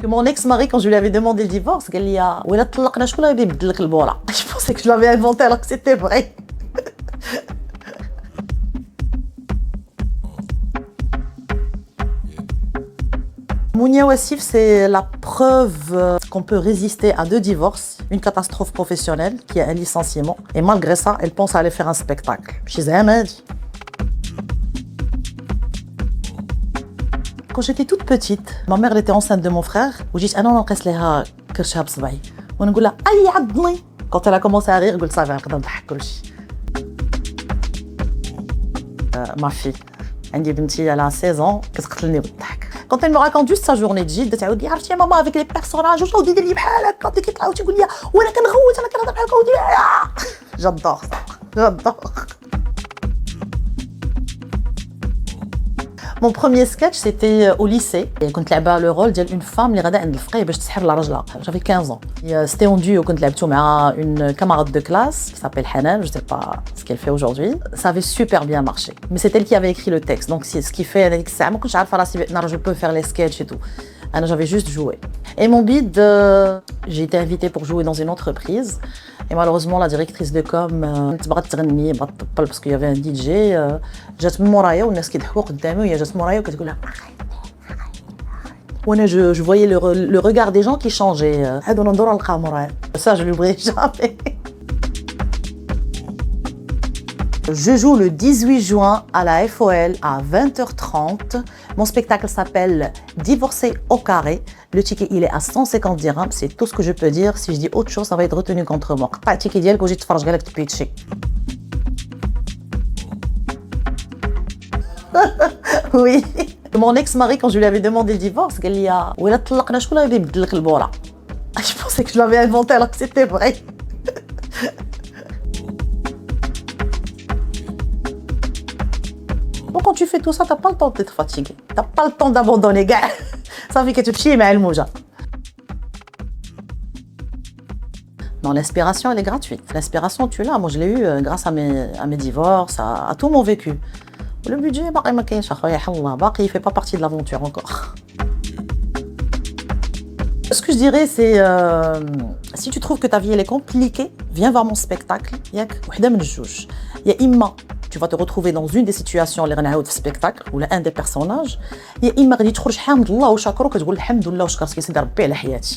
Que mon ex-mari, quand je lui avais demandé le divorce, il m'a dit « Oui, je pensais que je l'avais inventé alors que c'était vrai. Mounia Wassif, c'est la preuve qu'on peut résister à 2 divorces, une catastrophe professionnelle qui est un licenciement. Et malgré ça, elle pense à aller faire un spectacle. Chez Ahmed. Quand j'étais toute petite, ma mère elle était enceinte de mon frère. وجيت انا ونقص لها كرشها بصبعي ونقول لها اي عضني. Quand elle a commencé à rire, قلت صافي نقدر نضحك كلشي. Ma fille, عندي بنتي elle a 16 ans, كتقتلني بالضحك. Quand elle me raconte juste sa journée de جد تعاود لي عرفتي يا ماما avec les personnages واش ودير لي بحال هكا بديك كتعاود تقول لي وانا كنغوت انا كنهضر بحال هكا. J'adore ça. J'adore. Mon premier sketch, c'était au lycée. كنت لعبة le rôle d'une femme اللي غادا عند الفقيه باش تسحر على رجلها. J'avais 15 ans. C'était en duo كنت لعبته مع une camarade de classe qui s'appelle Hanan, je sais pas ce qu'elle fait aujourd'hui. Ça avait super bien marché. Mais c'est elle qui avait écrit le texte. Donc ce qui fait هذيك الساعة ما كنتش عارفة راسي je peux faire les sketchs et tout. J'avais juste joué. Et mon bid, j'ai été invitée pour jouer dans une entreprise. Et malheureusement, la directrice de com, parce qu'il y avait un DJ, جات من مورايا والناس كيضحكوا قدامي وهي جات مورايا وكتقول لها وانا je voyais le regard des gens qui changeait. هادو ندور نلقاها مورايا. Ça je l'oublierai jamais. Je joue le 18 juin à la FOL à 20h30. Mon spectacle s'appelle Divorcé au carré. Le ticket, il est à 150 dirhams. C'est tout ce que je peux dire. Si je dis autre chose, ça va être retenu contre moi. قطع التيكي ديالك وجي تفرج غير لك تبيتشي. Oui. Mon ex-mari, quand je lui avais demandé le divorce, il m'a dit « Oui, là, طلقنا شكون اللي يبدل لك البورة ?» Je pensais que je l'avais inventé alors que c'était vrai. Donc quand tu fais tout ça, t'as pas le temps d'être fatigué. T'as pas le temps d'abandonner, gars. Ça fait que tu chies, mais elle mouja. Non, l'inspiration, elle est gratuite. L'inspiration, tu l'as. Moi, je l'ai eue grâce à mes divorces, à tout mon vécu. Le budget, il fait pas partie de l'aventure encore. Ce que je dirais, c'est si tu trouves que ta vie elle est compliquée, viens voir mon spectacle. Il y a Imma. Tu vas te retrouver dans une des situations اللي غنعاود في spectacle ou un des personnages. يا إما غادي تخرج حامد الله وشاكر وكتقول الحمد لله وشكرت كيسيدي ربي على حياتي.